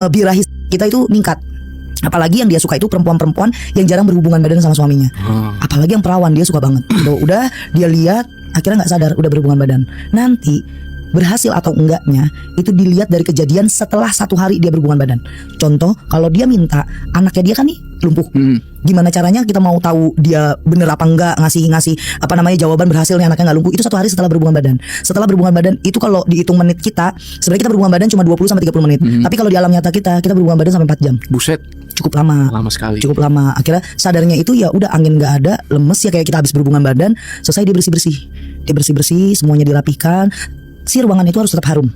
birahi kita itu meningkat. Apalagi yang dia suka itu perempuan-perempuan yang jarang berhubungan badan sama suaminya. Apalagi yang perawan, dia suka banget. Udah dia lihat, akhirnya nggak sadar udah berhubungan badan. Nanti berhasil atau enggaknya itu dilihat dari kejadian setelah 1 hari dia berhubungan badan. Contoh, kalau dia minta, anaknya dia kan nih lumpuh. Gimana caranya kita mau tahu dia bener apa enggak ngasih apa namanya jawaban berhasil nih anaknya nggak lumpuh? Itu 1 hari setelah berhubungan badan. Setelah berhubungan badan itu kalau dihitung menit kita, sebenarnya kita berhubungan badan cuma 20-30 menit. Tapi kalau di alam nyata kita berhubungan badan sampai 4 jam. Buset. Cukup lama. Lama sekali. Cukup lama. Akhirnya sadarnya itu ya udah angin nggak ada, lemes ya kayak kita habis berhubungan badan. Selesai dia bersih-bersih. Dia bersih-bersih, semuanya dirapihkan. Si ruangan itu harus tetap harum,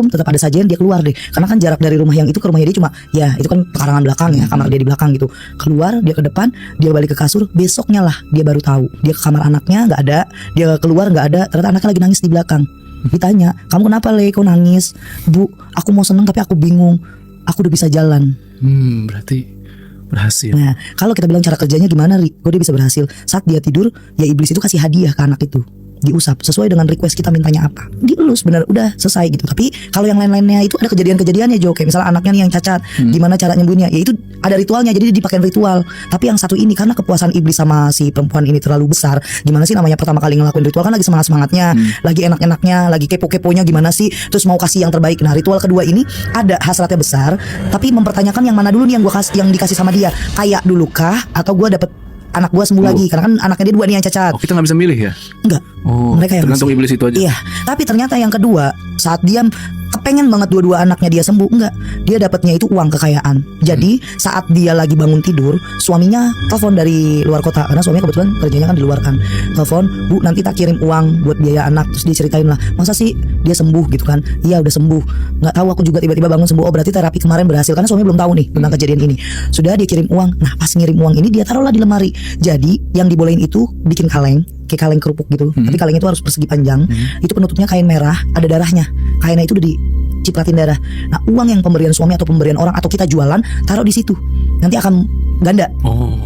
tetap ada sajian, dia keluar deh. Karena kan jarak dari rumah yang itu ke rumahnya dia cuma ya itu kan pekarangan belakang ya, kamar dia di belakang gitu. Keluar, dia ke depan, dia balik ke kasur, besoknya lah dia baru tahu. Dia ke kamar anaknya nggak ada, dia keluar nggak ada, ternyata anaknya lagi nangis di belakang. Ditanya, "Kamu kenapa, Le? Kau nangis?" "Bu, aku mau seneng tapi aku bingung. Aku udah bisa jalan." Berarti berhasil. Nah, kalau kita bilang cara kerjanya gimana, Ri? Kok dia bisa berhasil? Saat dia tidur, ya iblis itu kasih hadiah ke anak itu. Diusap sesuai dengan request kita mintanya apa, dielus bener udah selesai gitu. Tapi kalau yang lain-lainnya itu ada kejadian-kejadiannya Jo, kayak misalnya anaknya nih yang cacat, gimana cara nyembuhnya, ya itu ada ritualnya, jadi dipakai ritual. Tapi yang satu ini karena kepuasan iblis sama si perempuan ini terlalu besar, gimana sih namanya pertama kali ngelakuin ritual kan lagi semangat-semangatnya, lagi enak-enaknya, lagi kepo-keponya gimana sih, terus mau kasih yang terbaik. Nah, ritual kedua ini ada hasratnya besar, tapi mempertanyakan yang mana dulu nih yang dikasih sama dia, kaya dulu kah atau gue dapet anak gua sembuh lagi, karena kan anaknya dia 2 nih yang cacat. Kita nggak bisa milih ya? Enggak. Mereka yang tergantung iblis itu aja. Iya. Tapi ternyata yang kedua, saat dia kepengen banget dua anaknya dia sembuh, enggak, dia dapatnya itu uang kekayaan. Jadi saat dia lagi bangun tidur, suaminya telepon dari luar kota, karena suaminya kebetulan kerjanya kan di luar kan. Telepon, "Bu, nanti tak kirim uang buat biaya anak." Terus diceritain lah, "Masa sih dia sembuh gitu kan?" "Iya udah sembuh." "Nggak tahu, aku juga tiba-tiba bangun sembuh." "Oh berarti terapi kemarin berhasil." Karena suami belum tahu nih tentang kejadian ini. Sudah dia kirim uang. Nah pas ngirim uang ini dia taruhlah di lemari. Jadi yang dibolehin itu bikin kaleng, kayak kaleng kerupuk gitu. Tapi kaleng itu harus persegi panjang. Itu penutupnya kain merah, ada darahnya. Kainnya itu udah dicipratin darah. Nah uang yang pemberian suami atau pemberian orang atau kita jualan, taruh di situ. Nanti akan ganda.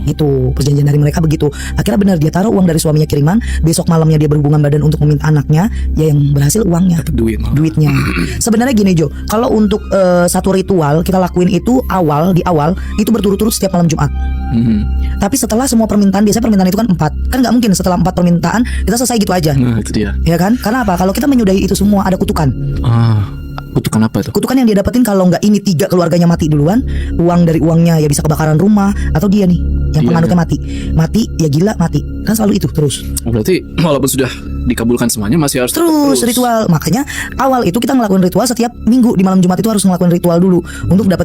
Itu perjanjian dari mereka begitu. Akhirnya benar dia taruh uang dari suaminya kiriman. Besok malamnya dia berhubungan badan untuk meminta anaknya. Ya yang berhasil uangnya, duitnya. Sebenarnya gini Jo, kalau untuk satu ritual kita lakuin itu di awal itu berturut-turut setiap malam Jumat. Tapi setelah semua permintaan, biasanya permintaan itu kan 4. Kan nggak mungkin setelah 4 permintaan kita selesai gitu aja. Nah itu dia. Ya kan? Karena apa? Kalau kita menyudahi itu semua ada kutukan. Kutukan apa itu? Kutukan yang dia dapetin kalau nggak ini 3 keluarganya mati duluan, uang dari uangnya ya bisa kebakaran rumah, atau dia nih yang penganutnya mati ya gila mati, kan selalu itu terus. Berarti walaupun sudah dikabulkan semuanya masih harus terus ritual. Makanya awal itu kita ngelakuin ritual setiap minggu di malam Jumat itu harus ngelakuin ritual dulu untuk dapetin